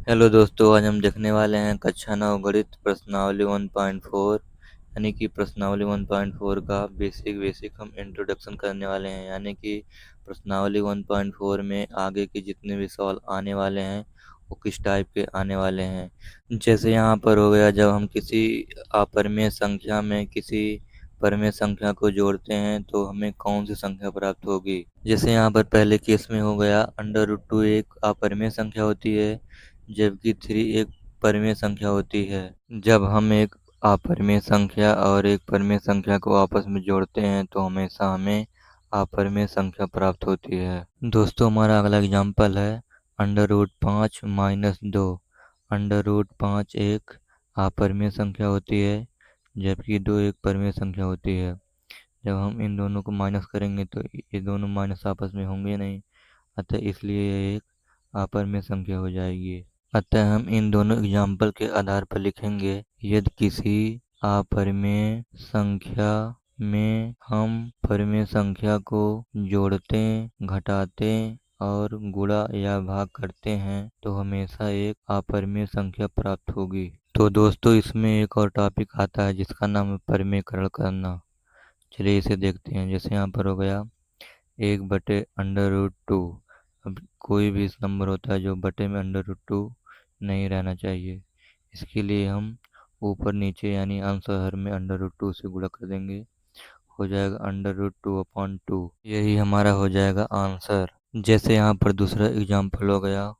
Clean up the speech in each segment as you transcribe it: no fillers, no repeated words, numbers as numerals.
Hello दोस्तों, आज हम देखने वाले हैं कक्षा 9 गणित प्रश्नावली 1.4 यानी कि प्रश्नावली 1.4 का बेसिक हम इंट्रोडक्शन करने वाले हैं। यानी कि प्रश्नावली 1.4 में आगे के जितने भी सवाल आने वाले हैं वो किस टाइप के आने वाले हैं। जैसे यहाँ पर हो गया, जब हम किसी अपरिमेय संख्या में किसी परिमेय संख्या को जोड़ते हैं तो हमें कौन सी संख्या प्राप्त होगी। जैसे यहाँ पर पहले केस में हो गया, √2 एक अपरिमेय संख्या होती है जबकि 3 एक परिमेय संख्या होती है। जब हम एक अपरिमेय संख्या और एक परिमेय संख्या को आपस में जोड़ते हैं तो हमेशा हमें अपरिमेय संख्या प्राप्त होती है। दोस्तों, हमारा अगला एग्जाम्पल है √5 - 2। √5 एक अपरिमेय संख्या होती है जबकि 2 एक परिमेय संख्या होती है। जब हम इन दोनों को माइनस करेंगे तो ये दोनों माइनस आपस में होंगे नहीं, अतः इसलिए यह एक अपरिमेय संख्या हो जाएगी। अतः हम इन दोनों एग्जाम्पल के आधार पर लिखेंगे, यदि किसी अपरिमेय संख्या में हम परिमेय संख्या को जोड़ते, घटाते और गुणा या भाग करते हैं तो हमेशा एक अपरिमेय संख्या प्राप्त होगी। तो दोस्तों, इसमें एक और टॉपिक आता है जिसका नाम है परिमेयकरण करना। चलिए इसे देखते हैं। जैसे यहाँ पर हो गया 1/√2। अब कोई भी नंबर होता है जो बटे में √2 नहीं रहना चाहिए। इसके लिए हम ऊपर नीचे यानी अंश और हर में √2 से गुणा कर देंगे, हो जाएगा √2/2। यही हमारा हो जाएगा आंसर। जैसे यहाँ पर दूसरा एग्जाम्पल हो गया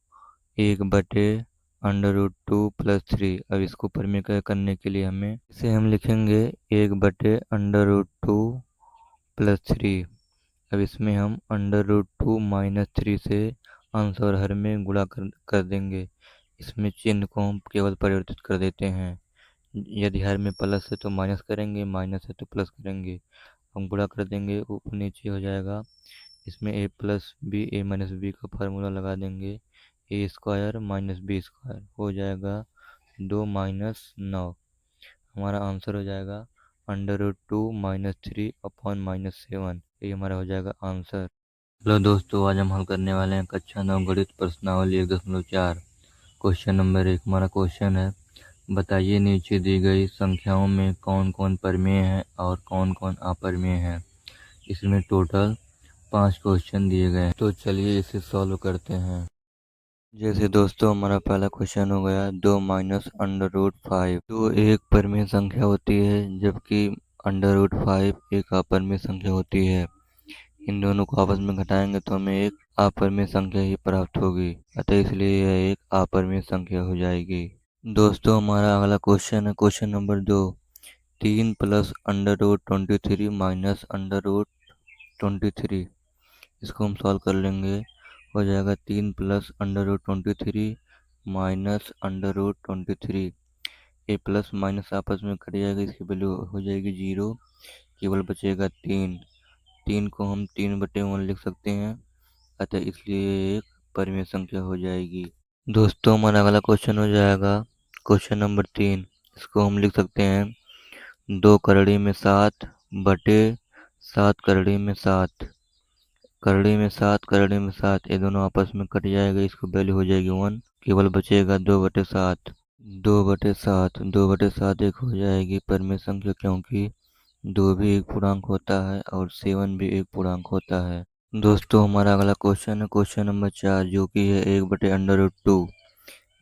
1/√2 + 3। अब इसको परिमेय करने के लिए हमें इसे हम लिखेंगे 1/√2 + 3। अब इसमें हम √2 - 3 से अंश और हर में गुणा कर देंगे। इसमें चिन्ह को हम केवल परिवर्तित कर देते हैं। यदि हर में प्लस है तो माइनस करेंगे, माइनस है तो प्लस करेंगे। हम गुणा कर देंगे, ऊपर नीचे हो जाएगा। इसमें a+b का फार्मूला लगा देंगे। a² - b² हो जाएगा 2 - 9। हमारा आंसर हो जाएगा √2 - 3/-7। ये हमारा हो जाएगा आंसर। हेलो दोस्तों, आज हम हल करने वाले हैं कक्षा 9 गणित प्रश्नावली 1.4। क्वेश्चन नंबर 1 हमारा क्वेश्चन है, बताइए नीचे दी गई संख्याओं में कौन कौन परिमेय है और कौन कौन अपरिमेय है। इसमें टोटल 5 क्वेश्चन दिए गए हैं, तो चलिए इसे सॉल्व करते हैं। जैसे दोस्तों, हमारा पहला क्वेश्चन हो गया 2 - √5। तो एक परिमेय संख्या होती है जबकि √5 एक अपरिमेय संख्या होती है। इन दोनों को आपस में घटाएंगे तो हमें एक अपरिमेय संख्या ही प्राप्त होगी, अतः इसलिए यह एक अपरिमेय संख्या हो जाएगी। दोस्तों, हमारा अगला क्वेश्चन है क्वेश्चन नंबर 2। 3 + √23 - √23। इसको हम सॉल्व कर लेंगे, हो जाएगा 3 + √23 - √23। ये प्लस माइनस आपस में कट जाएगा, इसकी वैल्यू हो जाएगी 0, केवल बचेगा 3। 3 को हम 3/1 लिख सकते हैं, अतः इसलिए ये एक परिमेय संख्या हो जाएगी। दोस्तों, हमारा अगला क्वेश्चन हो जाएगा क्वेश्चन नंबर 3। इसको हम लिख सकते हैं 2 ⁻7 बटे 7 ⁻7। करड़ी में 7 ये दोनों आपस में कट जाएगा, इसको वैल्यू हो जाएगी 1, केवल बचेगा 2/7। 2/7 एक हो जाएगी परिमेय संख्या, क्योंकि 2 भी एक पूर्णांक होता है और 7 भी एक पूर्णांक होता है। दोस्तों, हमारा अगला क्वेश्चन है क्वेश्चन नंबर 4, जो कि है 1/√2।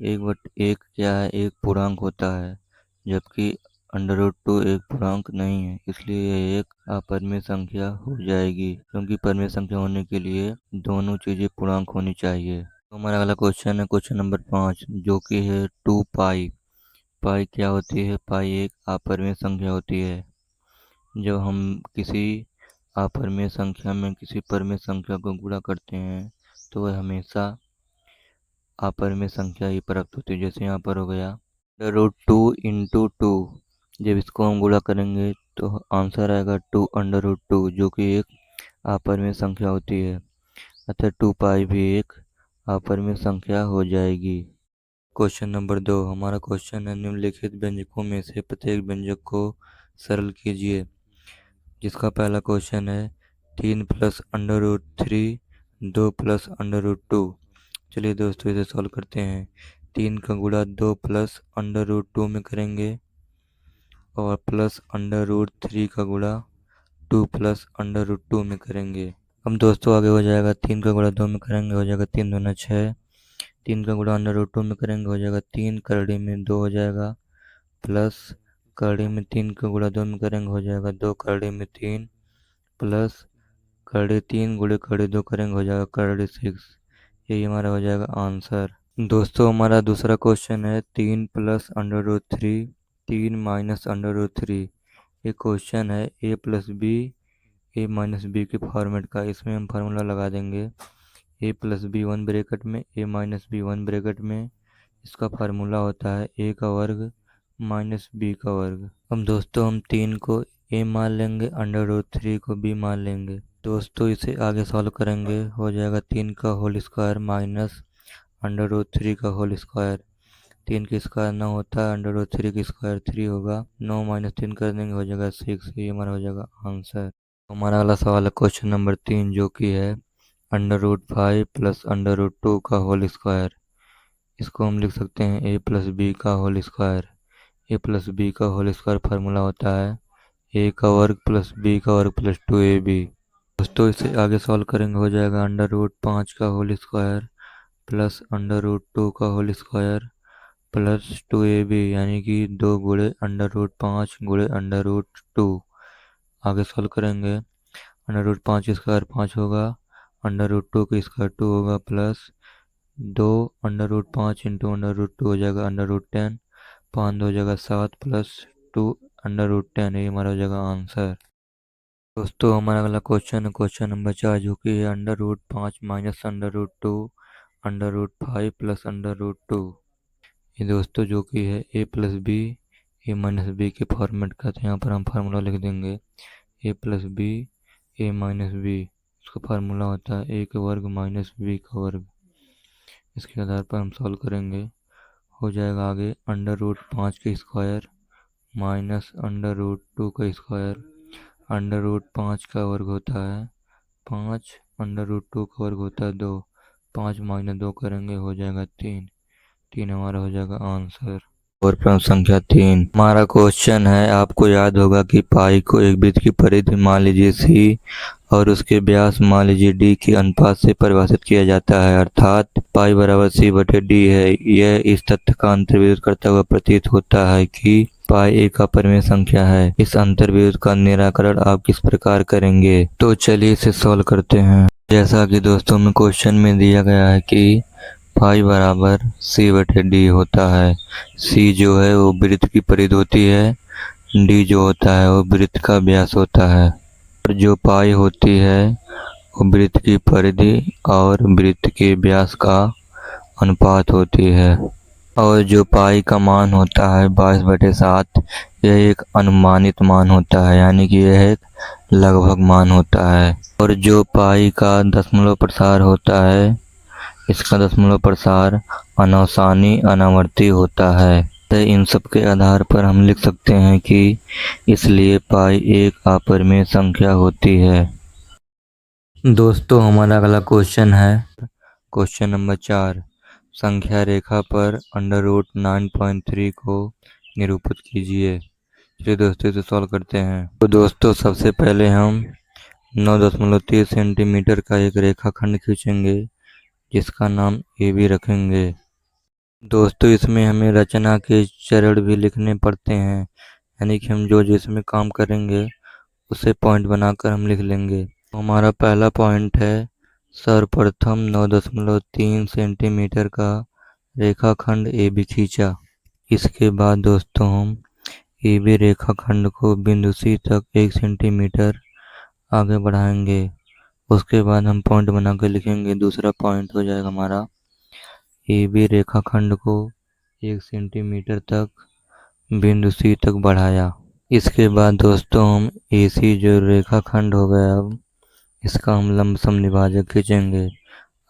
1/1 क्या है, एक पूर्णांक होता है, जबकि √2 एक पूर्णांक नहीं है, इसलिए यह एक अपरिमेय संख्या हो जाएगी, क्योंकि परिमेय संख्या होने के लिए दोनों चीजें पूर्णांक होनी चाहिए। तो हमारा अगला क्वेश्चन है क्वेश्चन नंबर 5, जो कि है 2π। पाई क्या होती है? पाई एक अपरिमेय संख्या होती है। जब हम किसी अपरिमेय संख्या में किसी परिमेय संख्या को गुणा करते हैं तो वह हमेशा अपरिमेय संख्या ही प्राप्त होती है। जैसे यहाँ पर हो गया √2 × 2। जब इसको हम गुणा करेंगे तो आंसर आएगा 2 √2, जो कि एक अपरिमेय संख्या होती है, अतः 2π भी एक अपरिमेय संख्या हो जाएगी। क्वेश्चन नंबर 2 हमारा क्वेश्चन है, निम्नलिखित व्यंजकों में से प्रत्येक व्यंजक को सरल कीजिए। जिसका पहला क्वेश्चन है 3 + √3 2 + √2। चलिए दोस्तों, इसे सॉल्व करते हैं। 3 का गुणा 2 प्लस अंडर रूट 2 में करेंगे और प्लस अंडर रूट 3 का गुणा 2 प्लस अंडर रूट 2 में करेंगे। अब दोस्तों आगे हो जाएगा 3 का गुणा 2 में करेंगे हो जाएगा 3 दूना 6। 3 का गुणा अंडर रूट 2 में करेंगे हो जाएगा 3, करड़ी में 2 हो जाएगा, प्लस करड़ी में 3 का गुणा 2 में करेंगे हो जाएगा 2, करड़ी में 3, प्लस करड़ी 3 गुणे करड़ी 2 करेंगे हो जाएगा करड़ी 6। यही हमारा हो जाएगा आंसर। दोस्तों हमारा दूसरा क्वेश्चन है 3 plus under root 3, 3 minus under root 3। ये क्वेश्चन है A plus B A minus B के फॉर्मेट का। इसमें हम फार्मूला लगा देंगे ए प्लस बी 1 ब्रैकेट में ए माइनस बी 1 ब्रैकेट में। इसका फार्मूला होता है ए का वर्ग माइनस बी का वर्ग। अब दोस्तों हम 3 को ए मान लेंगे, अंडर रूट 3 को बी मान लेंगे। दोस्तों इसे आगे सॉल्व करेंगे हो जाएगा 3 का whole square minus under root 3 का होल स्क्वायर। 3 की स्क्वायर 9 होता है, अंडर रूट 3 की स्क्वायर 3 होगा, 9 माइनस 3 कर देंगे हो जाएगा 6। ये हमारा हो जाएगा आंसर। हमारा अगला सवाल है क्वेश्चन नंबर 3 जो कि है under root 5 plus under root 2 का होल स्क्वायर। इसको हम लिख सकते हैं ए प्लस बी का whole square. A plus B का होल स्क्वायर फार्मूला होता है ए का वर्ग प्लस बी का वर्ग प्लस 2ab। दोस्तों इसे आगे सॉल्व करेंगे हो जाएगा अंडर रूट 5 का whole square plus under root 2 का होल स्क्वायर प्लस 2ab, यानी कि 2 गुणे अंडर रूट 5 गुणे अंडर रूट 2। आगे सॉल्व करेंगे अंडर रूट 5 स्क्वायर 5 होगा, अंडर रूट 2 की स्क्वायर 2 होगा, plus 2 under root 5 into under root 2 हो जाएगा अंडर रूट 10, 5 हो जाएगा 7 प्लस 2 अंडर रूट 10। ये हमारा हो जाएगा आंसर। दोस्तों हमारा अगला क्वेश्चन है क्वेश्चन नंबर 4 जो कि है under root 5 minus under root 2 under root 5 plus under root 2। ये दोस्तों जो कि है A plus B A minus B के फॉर्मेट का। तो यहाँ पर हम फार्मूला लिख देंगे A plus B A minus B. इसका फार्मूला होता है ए का वर्ग माइनस बी का वर्ग। इसके आधार पर हम सॉल्व करेंगे हो जाएगा आगे अंडर रूट 5 के स्क्वायर माइनस अंडर रूट 2 का स्क्वायर। अंडर रूट 5 का वर्ग होता है 5, अंडर रूट 2 का वर्ग होता है 2, 5 माइनस 2 करेंगे हो जाएगा 3। 3 हमारा हो जाएगा आंसर। और प्रश्न संख्या 3 हमारा क्वेश्चन है आपको याद होगा कि पाई को एक वृत्त की परिधि मान लीजिए सी और उसके व्यास मान लीजिए डी के अनुपात से परिभाषित किया जाता है, अर्थात पाई बराबर सी बटे डी है। यह इस तथ्य का अंतर्विरोध करता हुआ प्रतीत होता है कि पाई एक अपरिमेय संख्या है। इस अंतर्विरोध का निराकरण आप किस प्रकार करेंगे? तो चलिए इसे सॉल्व करते हैं। जैसा कि दोस्तों में क्वेश्चन में दिया गया है कि पाई बराबर सी बटे डी होता है। सी जो है वो वृत्त की परिधि होती है, डी जो होता है वो वृत्त का व्यास होता है, और जो पाई होती है वो वृत्त की परिधि और वृत्त के व्यास का अनुपात होती है। और जो पाई का मान होता है 22/7, यह एक अनुमानित मान होता है, यानी कि यह एक लगभग मान होता है। और जो पाई का दशमलव प्रसार होता है इसका दशमलव प्रसार अनावसानी अनावर्ती होता है। तो इन सब के आधार पर हम लिख सकते हैं कि इसलिए पाई एक अपरिमेय संख्या होती है। दोस्तों हमारा अगला क्वेश्चन है क्वेश्चन नंबर 4 संख्या रेखा पर अंडर रूट 9.3 को निरूपित कीजिए। चलिए दोस्तों इसे सॉल्व करते हैं। तो दोस्तों सबसे पहले हम 9.3 सेंटीमीटर का एक रेखाखंड खींचेंगे जिसका नाम ए बी रखेंगे। दोस्तों इसमें हमें रचना के चरण भी लिखने पड़ते हैं, यानी कि हम जो जिसमें काम करेंगे उसे पॉइंट बनाकर हम लिख लेंगे। हमारा पहला पॉइंट है सर्वप्रथम 9.3 सेंटीमीटर का रेखाखंड ए बी खींचा। इसके बाद दोस्तों हम ए बी रेखाखंड को बिंदु सी तक 1 सेंटीमीटर आगे बढ़ाएंगे। उसके बाद हम पॉइंट बनाकर लिखेंगे। दूसरा पॉइंट हो जाएगा हमारा ए बी रेखाखंड को 1 सेंटीमीटर तक बिंदु सी तक बढ़ाया। इसके बाद दोस्तों हम ए सी जो रेखाखंड हो गया अब इसका हम लंब समद्विभाजक खींचेंगे।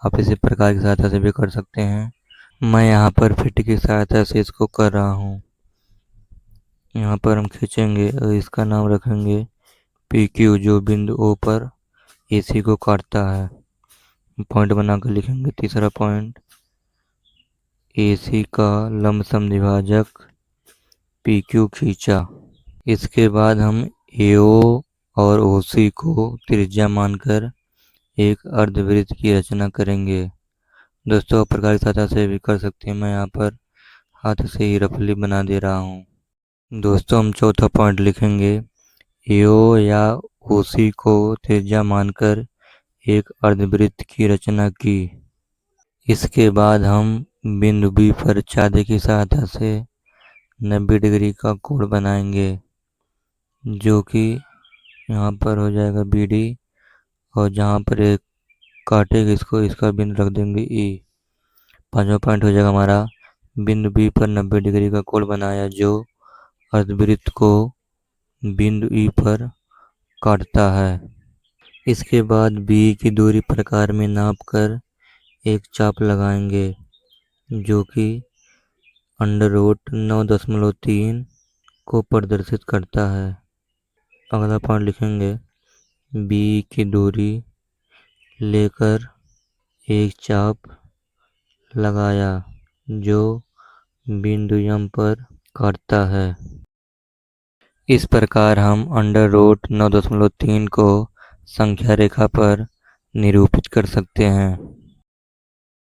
आप इसी प्रकार की सहायता से भी कर सकते हैं। मैं यहाँ पर फिट की सहायता से इसको कर रहा हूँ। यहाँ पर हम खींचेंगे और इसका नाम रखेंगे पी क्यू, जो बिंदु ओ पर ए सी को काटता है। पॉइंट बनाकर लिखेंगे। तीसरा पॉइंट AC का लमसम द्विभाजक PQ खींचा। इसके बाद हम AO और OC को त्रिज्या मानकर एक अर्धवृत्त की रचना करेंगे। दोस्तों, प्रकार की सहायता से भी कर सकते हैं, मैं यहाँ पर हाथ से ही रफली बना दे रहा हूँ। दोस्तों, हम चौथा पॉइंट लिखेंगे, AO या OC को त्रिज्या मानकर एक अर्धवृत्त की रचना की। इसके बाद हम बिंदु B पर चाँदी की सहायता से 90 डिग्री का कोण बनाएंगे, जो कि यहाँ पर हो जाएगा BD, और जहाँ पर एक काटेगा इसको, इसका बिंदु रख देंगे E। पांचवा पॉइंट हो जाएगा हमारा, बिंदु B पर 90 डिग्री का कोण बनाया जो अर्धवृत्त को बिंदु E पर काटता है। इसके बाद B की दूरी प्रकार में नापकर एक चाप लगाएंगे, जो कि √9.3 को प्रदर्शित करता है। अगला पॉइंट लिखेंगे, B की दूरी लेकर एक चाप लगाया जो बिंदु M पर काटता है। इस प्रकार हम √9.3 को संख्या रेखा पर निरूपित कर सकते हैं।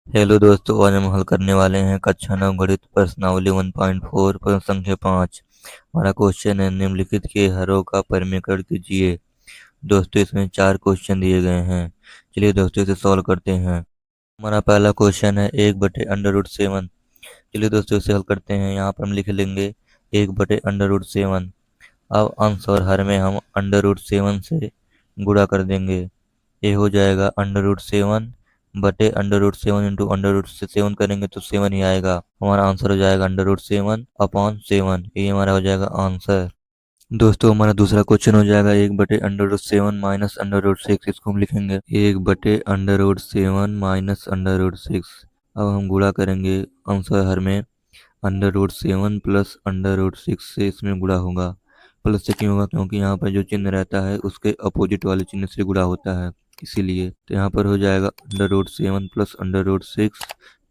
हेलो दोस्तों, आज हम हल करने वाले हैं कक्षा 9 गणित प्रश्नावली 1.4 प्रश्न संख्या 5। हमारा क्वेश्चन है, निम्नलिखित के हरों का परिमीकरण कीजिए। दोस्तों, इसमें 4 क्वेश्चन दिए गए हैं। चलिए दोस्तों, इसे सॉल्व करते हैं। हमारा पहला क्वेश्चन है 1/√7। चलिए दोस्तों, इसे हल करते हैं। यहाँ पर हम लिख लेंगे 1/√7। अब अंश और हर में हम √7 से गुणा कर देंगे। ये हो जाएगा √7 बटे √7 इंटू √7 करेंगे तो 7 ही आएगा। हमारा आंसर हो जाएगा √7/7। ये हमारा हो जाएगा आंसर। दोस्तों, हमारा दूसरा क्वेश्चन हो जाएगा 1/√7 माइनस √6। इसको हम लिखेंगे 1/√7 माइनस √6। अब हम गुणा करेंगे अंश और हर में √7 प्लस √6 से इसमें गुणा होगा। प्लस से क्यों होगा? क्योंकि यहाँ पर जो चिन्ह रहता है उसके अपोजिट वाले चिन्ह से गुणा होता है, इसीलिए। तो यहाँ पर हो जाएगा √7 प्लस √6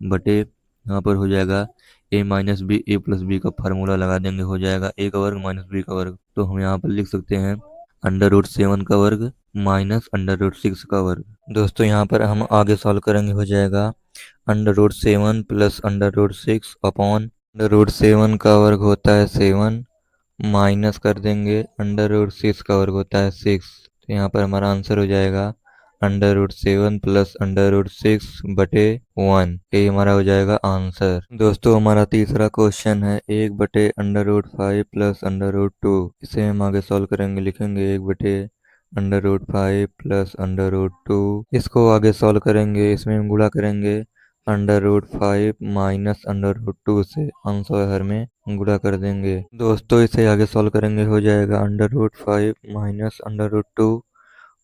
बटे, यहाँ पर हो जाएगा a minus B, A plus B का फार्मूला लगा देंगे, हो जाएगा a का वर्ग माइनस b का वर्ग। तो हम यहाँ पर लिख सकते हैं √7 का वर्ग माइनस √6 का वर्ग। दोस्तों, यहाँ पर हम आगे सॉल्व करेंगे, हो जाएगा √7 प्लस √6 अपॉन √7 का वर्ग होता है 7 माइनस कर देंगे √6 का वर्ग होता है 6। तो यहाँ पर हमारा आंसर हो जाएगा √7 प्लस √6 बटे 1। ये हमारा हो जाएगा आंसर। दोस्तों, हमारा तीसरा क्वेश्चन है 1/√5 प्लस √2। इसे हम आगे सॉल्व करेंगे, लिखेंगे 1/√5 प्लस √2। इसको आगे सॉल्व करेंगे, इसमें हम गुणा करेंगे √5 माइनस √2 से, अंश और हर में गुणा कर देंगे। दोस्तों, इसे आगे सॉल्व करेंगे, हो जाएगा √5 माइनस √2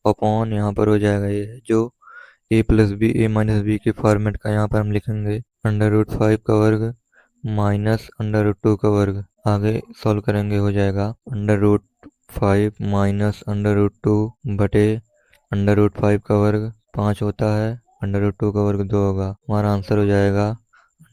अपॉन, यहाँ पर हो जाएगा ये जो a plus B, A minus B के फॉर्मेट का, यहाँ पर हम लिखेंगे √5 का वर्ग माइनस √2 का वर्ग। आगे सॉल्व करेंगे, हो जाएगा √5 माइनस √2 बटे √5 का वर्ग 5 होता है, √2 का वर्ग 2 होगा। हमारा आंसर हो जाएगा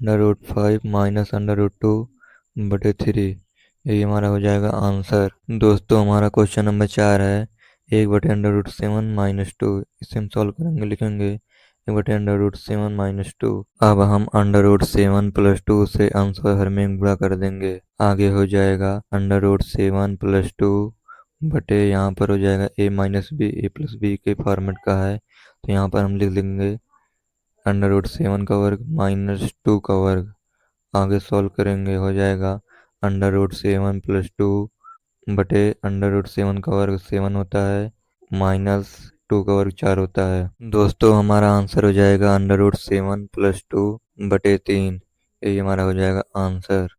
√5 माइनस √2 बटे 3। यही हमारा हो जाएगा आंसर। दोस्तों, हमारा क्वेश्चन नंबर 4 है 1/√7 माइनस 2। इसे हम सॉल्व करेंगे, लिखेंगे 1/√7 माइनस 2। अब हम √7 प्लस 2 से अंश और हर में गुणा कर देंगे। आगे हो जाएगा √7 प्लस 2 बटे, यहाँ पर हो जाएगा a minus B, A plus B के फॉर्मेट का है, तो यहाँ पर हम लिख देंगे √7 का वर्ग माइनस 2 का वर्ग। आगे सॉल्व करेंगे, हो जाएगा √7 प्लस 2 बटे √7 का वर्ग 7 होता है, माइनस 2 का वर्ग 4 होता है। दोस्तों, हमारा आंसर हो जाएगा √7 प्लस 2 बटे 3। यही हमारा हो जाएगा आंसर।